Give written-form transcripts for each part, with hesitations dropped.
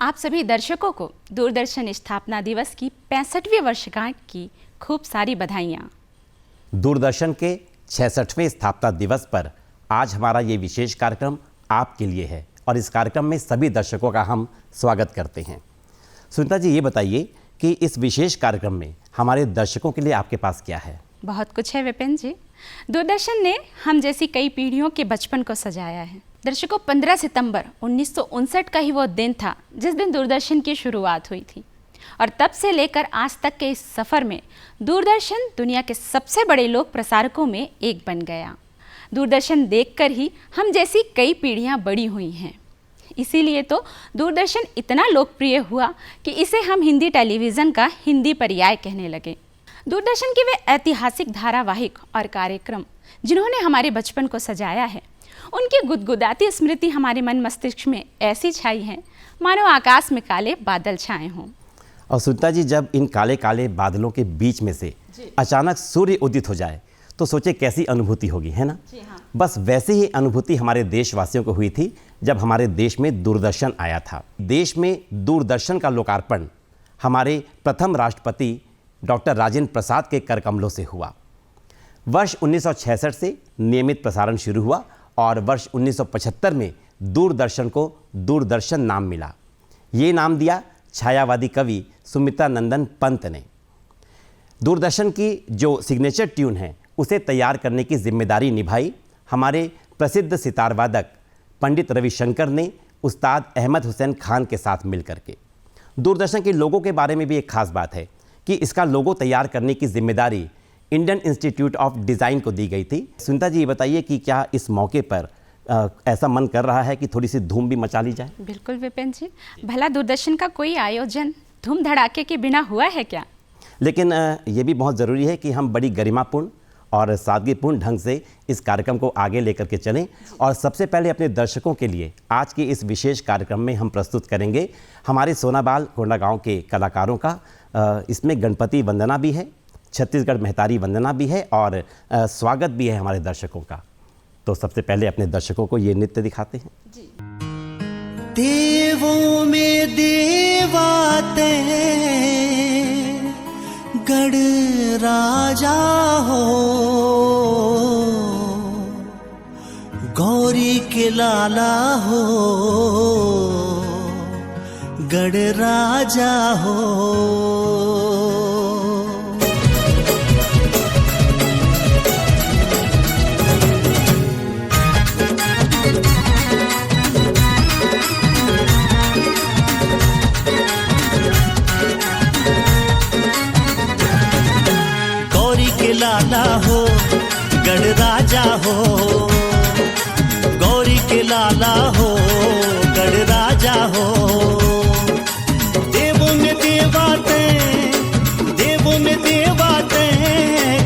आप सभी दर्शकों को दूरदर्शन स्थापना दिवस की 65वीं वर्षगांठ की खूब सारी बधाइयाँ। दूरदर्शन के 66वें स्थापना दिवस पर आज हमारा ये विशेष कार्यक्रम आपके लिए है और इस कार्यक्रम में सभी दर्शकों का हम स्वागत करते हैं। सुनीता जी, ये बताइए कि इस विशेष कार्यक्रम में हमारे दर्शकों के लिए आपके पास क्या है? बहुत कुछ है विपिन जी। दूरदर्शन ने हम जैसी कई पीढ़ियों के बचपन को सजाया है। दर्शकों, 15 सितंबर 1959 का ही वो दिन था जिस दिन दूरदर्शन की शुरुआत हुई थी और तब से लेकर आज तक के इस सफ़र में दूरदर्शन दुनिया के सबसे बड़े लोक प्रसारकों में एक बन गया। दूरदर्शन देखकर ही हम जैसी कई पीढ़ियां बड़ी हुई हैं। इसीलिए तो दूरदर्शन इतना लोकप्रिय हुआ कि इसे हम हिंदी टेलीविज़न का हिंदी पर्याय कहने लगे। दूरदर्शन के वे ऐतिहासिक धारावाहिक और कार्यक्रम जिन्होंने हमारे बचपन को सजाया है, उनकी गुदगुदाती स्मृति हमारे मन मस्तिष्क में ऐसी छाई है मानो आकाश में काले बादल छाए हों। और सुनीता जी, जब इन काले काले बादलों के बीच में से अचानक सूर्य उदित हो जाए तो सोचे कैसी अनुभूति होगी, है ना? जी हाँ। बस वैसे ही अनुभूति हमारे देशवासियों को हुई थी जब हमारे देश में दूरदर्शन आया था। देश में दूरदर्शन का लोकार्पण हमारे प्रथम राष्ट्रपति डॉक्टर राजेंद्र प्रसाद के कर कमलों से हुआ। वर्ष 1966 से नियमित प्रसारण शुरू हुआ और वर्ष 1975 में दूरदर्शन को दूरदर्शन नाम मिला। ये नाम दिया छायावादी कवि सुमित्रा नंदन पंत ने। दूरदर्शन की जो सिग्नेचर ट्यून है उसे तैयार करने की जिम्मेदारी निभाई हमारे प्रसिद्ध सितार वादक पंडित रविशंकर ने उस्ताद अहमद हुसैन खान के साथ मिलकर के। दूरदर्शन के लोगों के बारे में भी एक खास बात है कि इसका लोगो तैयार करने की जिम्मेदारी इंडियन इंस्टीट्यूट ऑफ डिज़ाइन को दी गई थी। सुनीता जी, ये बताइए कि क्या इस मौके पर ऐसा मन कर रहा है कि थोड़ी सी धूम भी मचा ली जाए? बिल्कुल विपिन जी, भला दूरदर्शन का कोई आयोजन धूम धड़ाके के बिना हुआ है क्या? लेकिन ये भी बहुत ज़रूरी है कि हम बड़ी गरिमापूर्ण और सादगीपूर्ण ढंग से इस कार्यक्रम को आगे लेकर के चलें। और सबसे पहले अपने दर्शकों के लिए आज के इस विशेष कार्यक्रम में हम प्रस्तुत करेंगे हमारे सोनाबाल कोंडागांव के कलाकारों का। इसमें गणपति वंदना भी है, छत्तीसगढ़ महतारी वंदना भी है और स्वागत भी है हमारे दर्शकों का। तो सबसे पहले अपने दर्शकों को ये नृत्य दिखाते हैं। जी। देवों में देवाते गढ़ राजा हो, गौरी के लाला हो, गढ़ राजा हो। लाला हो, गढ़ राजा हो, गौरी के लाला हो, गढ़ राजा हो। देवों में देवाते, देवों में देवाते,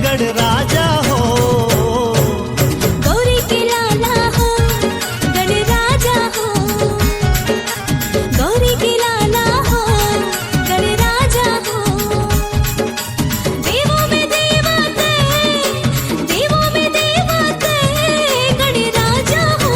गढ़ राजा हो। गौरी के लाला हो, गढ़ राजा हो, गौरी के लाला हो, गढ़ राजा हो। देवों में देवों में देवाते, गढ़ राजा हो।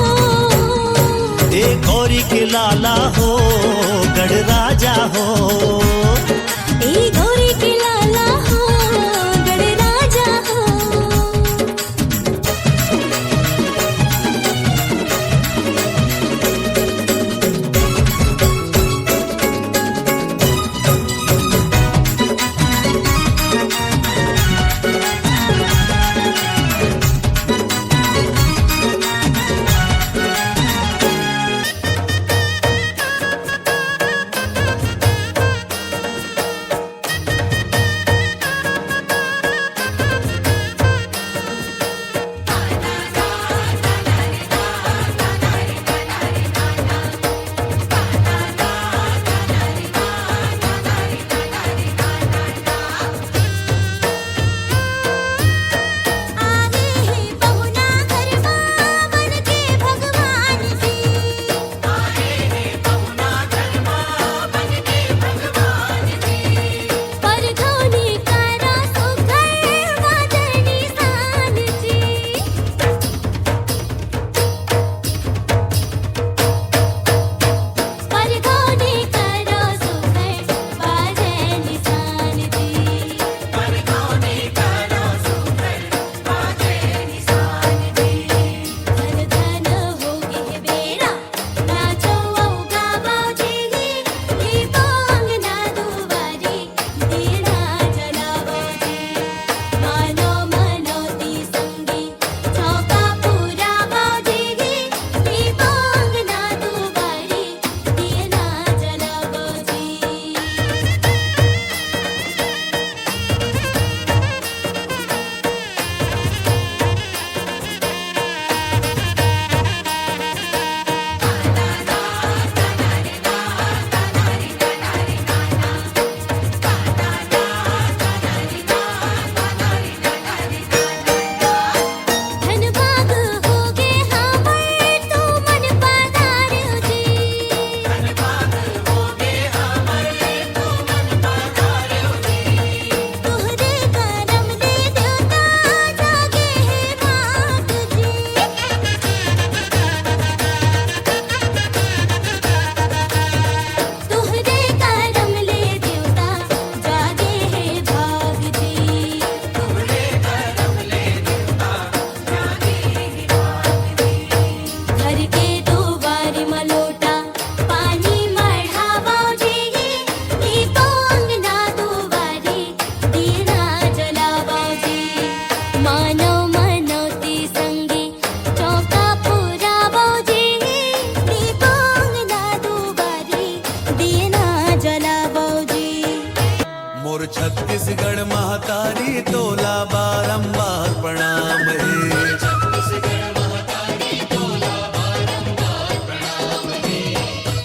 छत्तीसगढ़ महतारी तोला बारंबार प्रणाम है।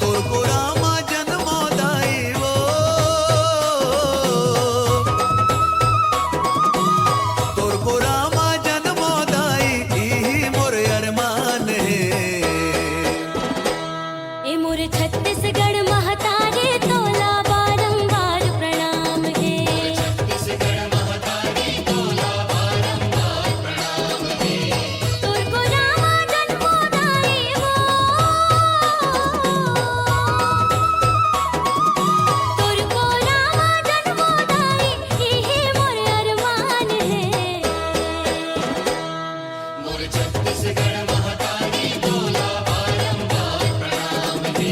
तोर को रामा जन्मोदाई वो, तोर को रामा जन्मोदाई ई मोर अरमान है। ए मोर छत्तीसगढ़ महतारी तोला बारंबार प्रणाम है। तोर को रामा जन्मोदाई वो, तोर को रामा जन्मोदाई इही मोर अरमान है।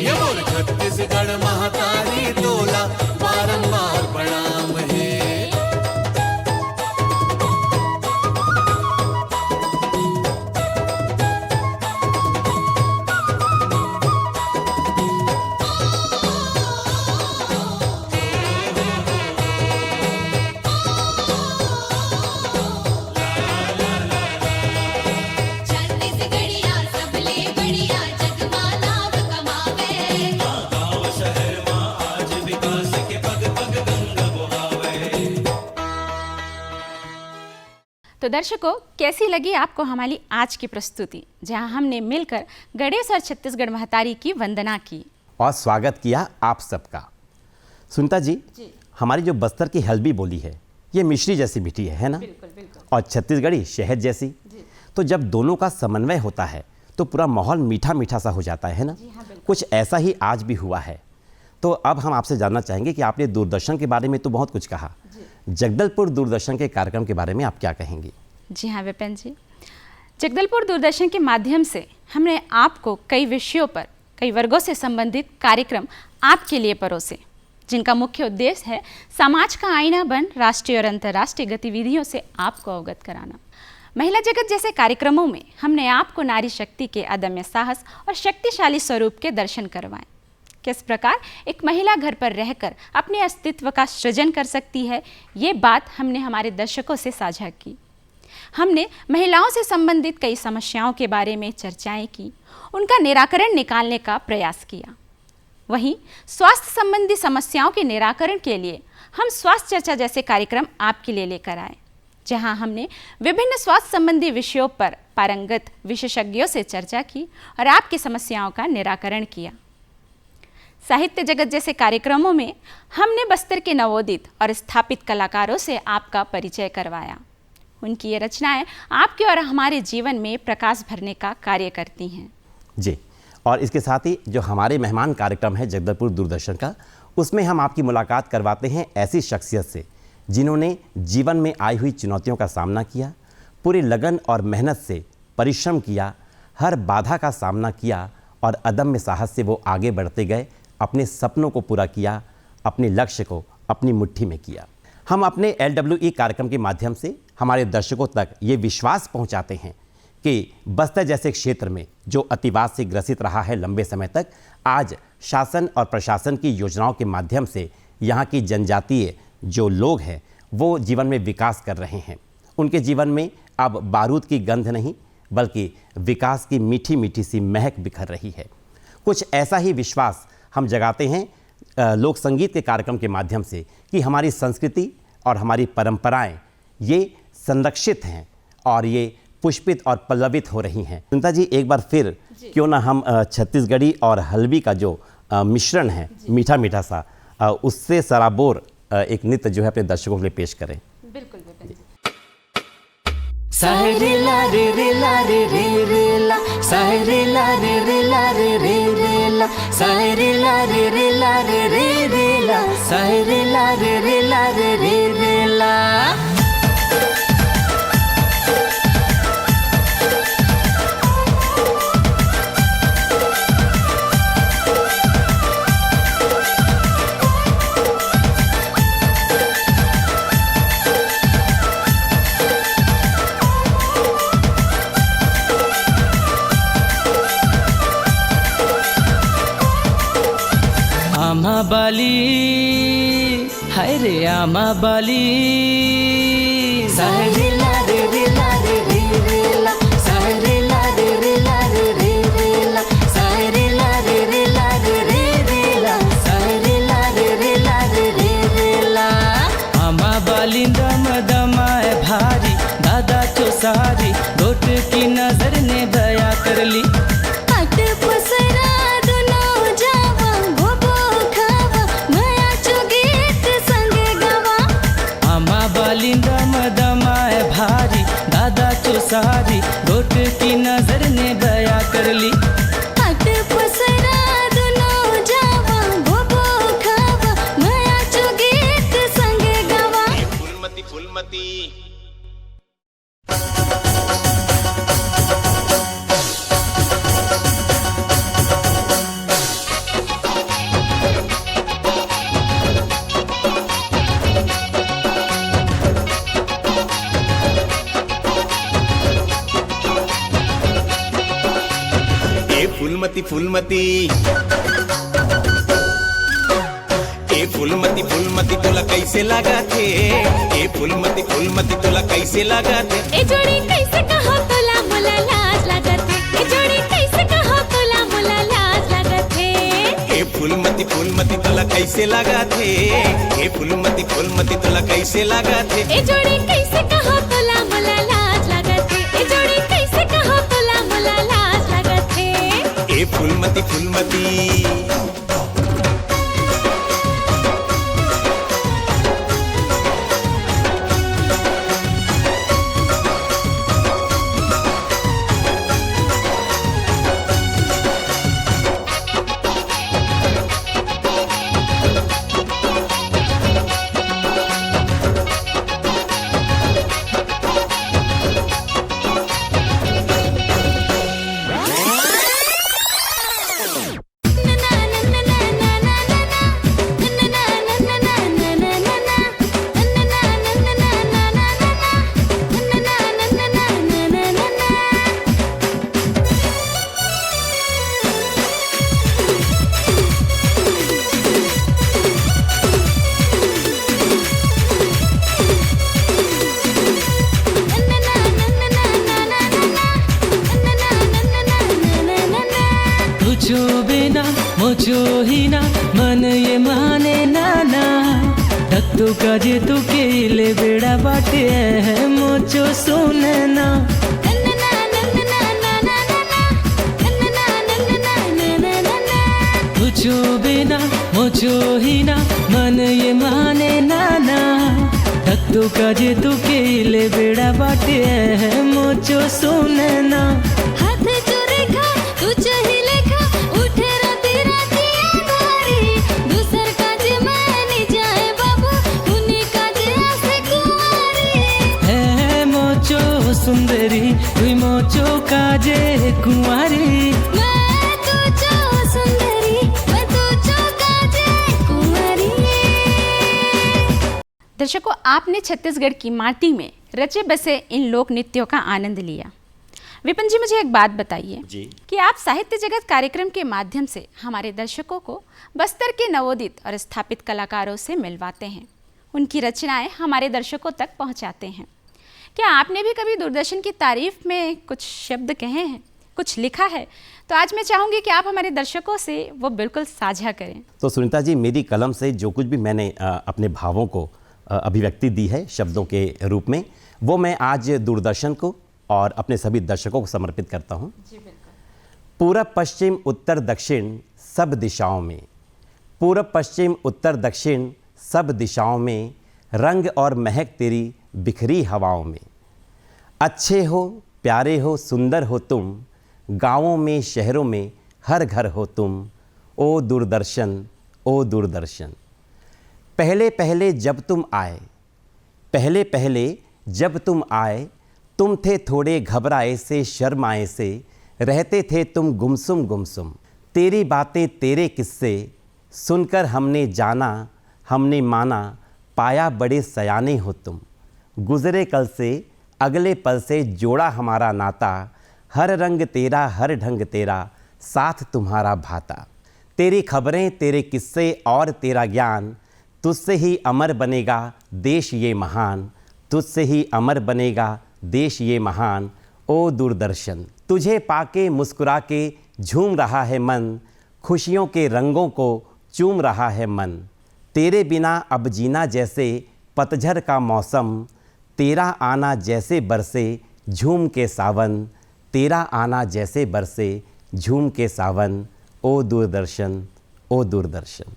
ये मोर छत्तीसगढ़ महतारी तोला बारंबार प्रणाम है। छत्तीसगढ़िया सबले बढ़िया जगमा नाम कमावे। गाँव शहर में आज विकास के पग पग गंगा बहावे। तो दर्शकों, कैसी लगी आपको हमारी आज की प्रस्तुति, जहां हमने मिलकर गणेश और छत्तीसगढ़ महतारी की वंदना की और स्वागत किया आप सबका। सुनीता जी, हमारी जो बस्तर की हल्बी बोली है ये मिश्री जैसी मीठी है ना? और छत्तीसगढ़ी शहद जैसी। तो जब दोनों का समन्वय होता है तो पूरा माहौल मीठा मीठा सा हो जाता है ना? कुछ ऐसा ही आज भी हुआ है। तो अब हम आपसे जानना चाहेंगे कि आपने दूरदर्शन के बारे में तो बहुत कुछ कहा, जगदलपुर दूरदर्शन के कार्यक्रम के बारे में आप क्या कहेंगी? जी हाँ विपिन जी, जगदलपुर दूरदर्शन के माध्यम से हमने आपको कई विषयों पर, कई वर्गों से संबंधित कार्यक्रम आपके लिए परोसे, जिनका मुख्य उद्देश्य है समाज का आईना बन राष्ट्रीय और अंतर्राष्ट्रीय गतिविधियों से आपको अवगत कराना। महिला जगत जैसे कार्यक्रमों में हमने आपको नारी शक्ति के अदम्य साहस और शक्तिशाली स्वरूप के दर्शन करवाए। किस प्रकार एक महिला घर पर रहकर अपने अस्तित्व का सृजन कर सकती है, ये बात हमने हमारे दर्शकों से साझा की। हमने महिलाओं से संबंधित कई समस्याओं के बारे में चर्चाएं की, उनका निराकरण निकालने का प्रयास किया। वहीं स्वास्थ्य संबंधी समस्याओं के निराकरण के लिए हम स्वास्थ्य चर्चा जैसे कार्यक्रम आपके लिए लेकर आए, जहां हमने विभिन्न स्वास्थ्य संबंधी विषयों पर पारंगत विशेषज्ञों से चर्चा की और आपकी समस्याओं का निराकरण किया। साहित्य जगत जैसे कार्यक्रमों में हमने बस्तर के नवोदित और स्थापित कलाकारों से आपका परिचय करवाया। उनकी ये रचनाएं आपके और हमारे जीवन में प्रकाश भरने का कार्य करती हैं। जी, और इसके साथ ही जो हमारे मेहमान कार्यक्रम है जगदलपुर दूरदर्शन का, उसमें हम आपकी मुलाकात करवाते हैं ऐसी शख्सियत से जिन्होंने जीवन में आई हुई चुनौतियों का सामना किया, पूरी लगन और मेहनत से परिश्रम किया, हर बाधा का सामना किया और अदम्य साहस से वो आगे बढ़ते गए, अपने सपनों को पूरा किया, अपने लक्ष्य को अपनी मुट्ठी में किया। हम अपने LWE कार्यक्रम के माध्यम से हमारे दर्शकों तक ये विश्वास पहुंचाते हैं कि बस्तर जैसे क्षेत्र में जो अतिवाद से ग्रसित रहा है लंबे समय तक, आज शासन और प्रशासन की योजनाओं के माध्यम से यहाँ की जनजातीय जो लोग हैं वो जीवन में विकास कर रहे हैं। उनके जीवन में अब बारूद की गंध नहीं बल्कि विकास की मीठी मीठी सी महक बिखर रही है। कुछ ऐसा ही विश्वास हम जगाते हैं लोक संगीत के कार्यक्रम के माध्यम से कि हमारी संस्कृति और हमारी परंपराएं ये संरक्षित हैं और ये पुष्पित और पल्लवित हो रही हैं। सुनीता जी, एक बार फिर क्यों ना हम छत्तीसगढ़ी और हल्बी का जो मिश्रण है मीठा मीठा सा, उससे सराबोर एक नृत्य जो है अपने दर्शकों के लिए पेश करें। बिल्कुल विपिन जी। सारे ला रे रे ला रे रे रे ला, सारे ला रे रे ला रे रे रे ला, सारे ला रे रे ला रे रे रे ला, सारे ला रे रे ला रे रे रे ला। आमा बाली हाय रे आमा बाली सारे ला रे रे ला रे रे रे ला सारे ला रे रे ला रे रे रे ला सारे ला रे रे ला रे रे रे ला सारे ला रे रे ला रे रे रे ला आमा बाली दम दमाए भारी दादा चौसारी गोट की नजर ने दया कर ली हट पसरा दोनों जावा भोबो खावा माया चुगीत संगे गावा आमा बाली दम दमाए भारी दादा चौसारी गोट की नजर ने दया कर ली हट पसरा दोनों जावा भोबो खावा माया चुगीत संगे गावा फूलमती फूलमती फूलमती फूलमती ए फूलमती फूलमती तोला कैसे लगा थे ए फूलमती फूलमती तोला कैसे लगा थे ए जोड़ी कैसे कहो तोला मोला लाज लागत ए जोड़ी कैसे कहो तोला मोला लाज लागत ए फूलमती फूलमती तोला कैसे लगा थे ए फूलमती फूलमती तोला कैसे लगा थे ए जोड़ी कैसे कहो तोला मोला लाज लागत ए जोड़ी कैसे कहो तोला मोला लाज लागत ए फूलमती फूलमती तुझो बिना मुझो ही ना मन ये माने नाना तू काजे तू केले बेड़ा बाटे है मुझो सुनना तुझो बिना मुझो ही ना मन ये माने नाना तू काजे तू केले बेड़ा बाटे है मुझो सुनना हाथ चोरे खा तू चहिले खा उठे राती राती आधारी दूसर काजे मानी जाए बाबू उन्हीं काजे आसे कुंवारी है मोचो सुंदरी तुई मोचो काजे कुंवारी मैं तुझो सुंदरी मैं तुझो काजे कुंवारी। दर्शकों, आपने छत्तीसगढ़ की माटी में रचे बसे इन लोक नृत्यों का आनंद लिया। विपिन जी, मुझे एक बात बताइए जी। कि आप साहित्य जगत कार्यक्रम के माध्यम से हमारे दर्शकों को बस्तर के नवोदित और स्थापित कलाकारों से मिलवाते हैं, उनकी रचनाएं हमारे दर्शकों तक पहुंचाते हैं। क्या आपने भी कभी दूरदर्शन की तारीफ में कुछ शब्द कहे हैं, कुछ लिखा है? तो आज मैं चाहूँगी कि आप हमारे दर्शकों से वो बिल्कुल साझा करें। तो सुनीता जी, मेरी कलम से जो कुछ भी मैंने अपने भावों को अभिव्यक्ति दी है शब्दों के रूप में, वो मैं आज दूरदर्शन को और अपने सभी दर्शकों को समर्पित करता हूँ। पूरब पश्चिम उत्तर दक्षिण सब दिशाओं में, पूरब पश्चिम उत्तर दक्षिण सब दिशाओं में रंग और महक तेरी बिखरी हवाओं में। अच्छे हो, प्यारे हो, सुंदर हो तुम, गाँवों में शहरों में हर घर हो तुम, ओ दूरदर्शन, ओ दूरदर्शन। पहले पहले जब तुम आए, पहले पहले जब तुम आए, तुम थे थोड़े घबराए से, शर्माए से, रहते थे तुम गुमसुम गुमसुम। तेरी बातें तेरे किस्से सुनकर हमने जाना, हमने माना, पाया बड़े सयाने हो तुम। गुज़रे कल से अगले पल से जोड़ा हमारा नाता, हर रंग तेरा हर ढंग तेरा, साथ तुम्हारा भाता। तेरी खबरें तेरे किस्से और तेरा ज्ञान, तुझसे ही अमर बनेगा देश ये महान, तुझसे ही अमर बनेगा देश ये महान, ओ दूरदर्शन। तुझे पाके मुस्कुरा के झूम रहा है मन, खुशियों के रंगों को चूम रहा है मन। तेरे बिना अब जीना जैसे पतझड़ का मौसम, तेरा आना जैसे बरसे झूम के सावन, तेरा आना जैसे बरसे झूम के सावन, ओ दूरदर्शन, ओ दूरदर्शन।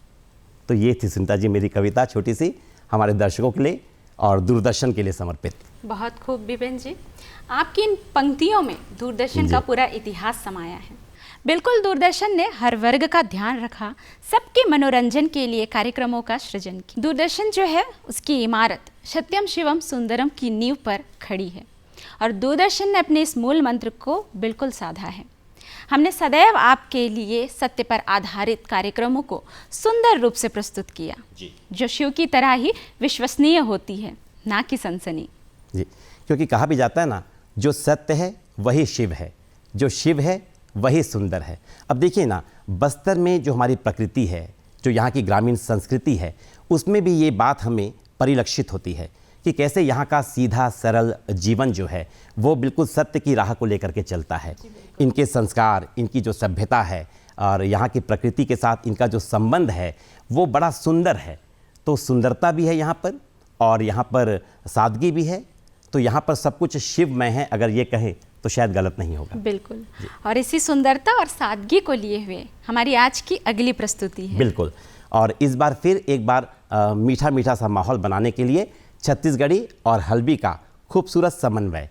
तो ये थी सुनीता जी मेरी कविता, छोटी सी, हमारे दर्शकों के लिए और दूरदर्शन के लिए समर्पित। बहुत खूब विपिन जी, आपकी इन पंक्तियों में दूरदर्शन का पूरा इतिहास समाया है। बिल्कुल, दूरदर्शन ने हर वर्ग का ध्यान रखा, सबके मनोरंजन के लिए कार्यक्रमों का सृजन किया। दूरदर्शन जो है उसकी इमारत सत्यम शिवम सुंदरम की नींव पर खड़ी है और दूरदर्शन ने अपने इस मूल मंत्र को बिल्कुल साधा है। हमने सदैव आपके लिए सत्य पर आधारित कार्यक्रमों को सुंदर रूप से प्रस्तुत किया जो शिव की तरह ही विश्वसनीय होती है, ना कि सनसनी। जी, क्योंकि कहा भी जाता है ना, जो सत्य है वही शिव है, जो शिव है वही सुंदर है। अब देखिए ना, बस्तर में जो हमारी प्रकृति है, जो यहाँ की ग्रामीण संस्कृति है, उसमें भी ये बात हमें परिलक्षित होती है कि कैसे यहाँ का सीधा सरल जीवन जो है वो बिल्कुल सत्य की राह को लेकर के चलता है। इनके संस्कार, इनकी जो सभ्यता है और यहाँ की प्रकृति के साथ इनका जो संबंध है वो बड़ा सुंदर है। तो सुंदरता भी है यहाँ पर और यहाँ पर सादगी भी है, तो यहाँ पर सब कुछ शिवमय है, अगर ये कहें तो शायद गलत नहीं होगा। बिल्कुल, और इसी सुंदरता और सादगी को लिए हुए हमारी आज की अगली प्रस्तुति है। बिल्कुल, और इस बार फिर एक बार मीठा मीठा सा माहौल बनाने के लिए छत्तीसगढ़ी और हल्बी का खूबसूरत समन्वय।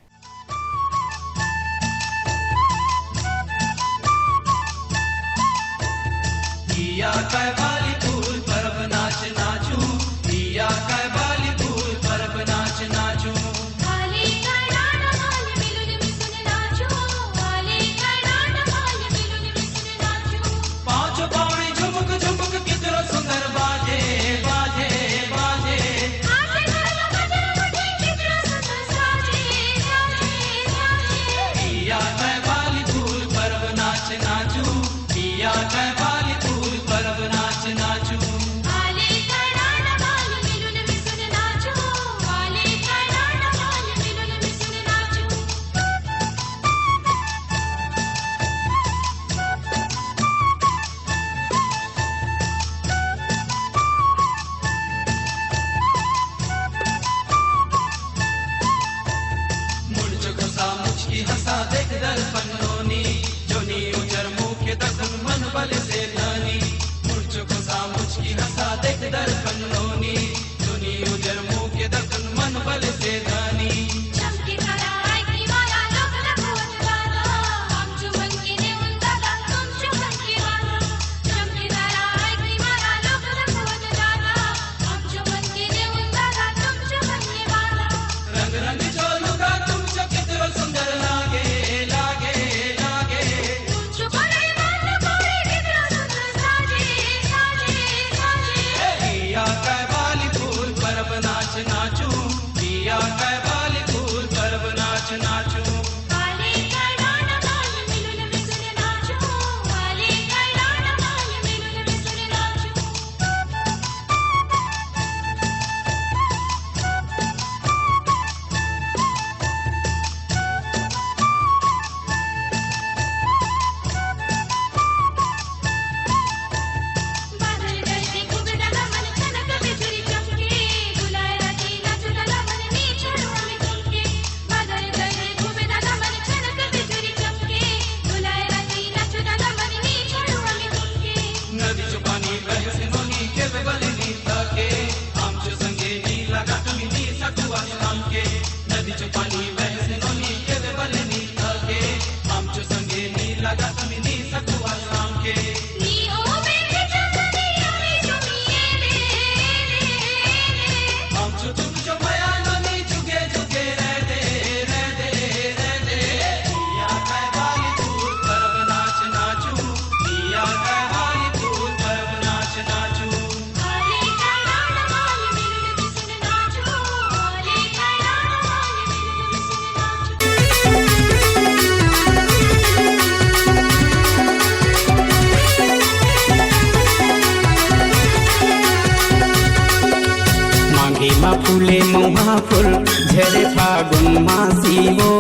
मौहा फूल झरे फागुन मासी वो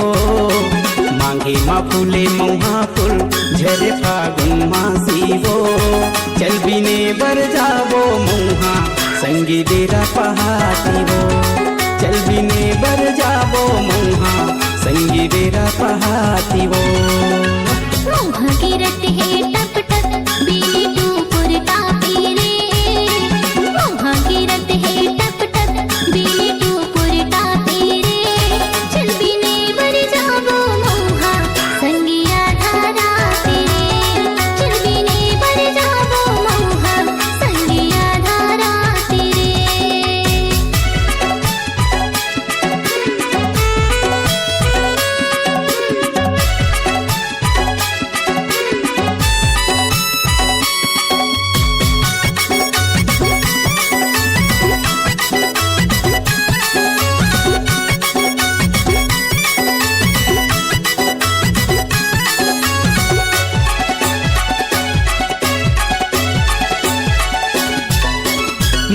मांगे मा फूले मौहा फूल झरे फागुन मासी वो चल बिने बर जाबो मौहा संगी बेरा पहाती वो चल बिने बर जाबो मौहा संगी बेरा पहाती वो मोहा की रट है टप टप बीनी टूपुर टापी रे मोहा की रट है टप टप बीनी टूपुर टापी रे चल बिने बर जाबो मोहा संगिया धारा तेरे चल बिने बर जाबो मोहा संगिया धारा तेरे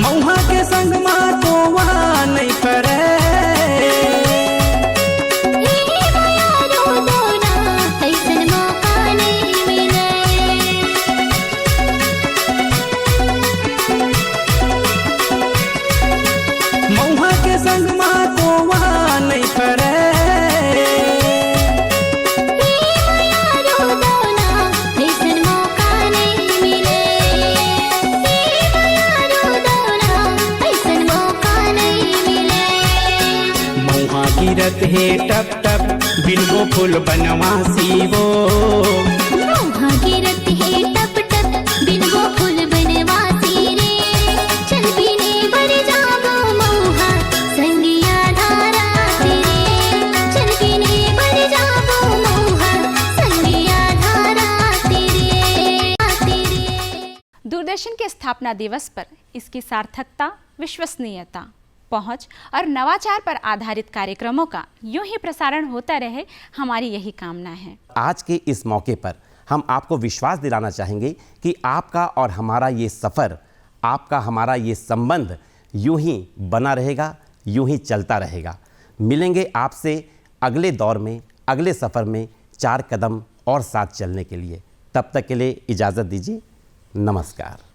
मौहा के संग मा तो वहाँ नहीं करे मौहा के संग मा तो वहाँ नहीं करे मौहा गिरत है टप टप बिलगो फूल बनवासी वो मोहा गिरत है टप टप बिनगो फूल बनवासी रे चल बिने बर जाबो मोहा संगिया धारा तेरे चल बिने बर जाबो मोहा संगिया धारा तेरे दूरदर्शन के स्थापना दिवस पर इसकी सार्थकता, विश्वसनीयता, पहुंच और नवाचार पर आधारित कार्यक्रमों का यूं ही प्रसारण होता रहे, हमारी यही कामना है। आज के इस मौके पर हम आपको विश्वास दिलाना चाहेंगे कि आपका और हमारा ये सफ़र, आपका हमारा ये संबंध यूं ही बना रहेगा, यूं ही चलता रहेगा। मिलेंगे आपसे अगले दौर में, अगले सफ़र में 4 कदम और साथ चलने के लिए। तब तक के लिए इजाज़त दीजिए। नमस्कार।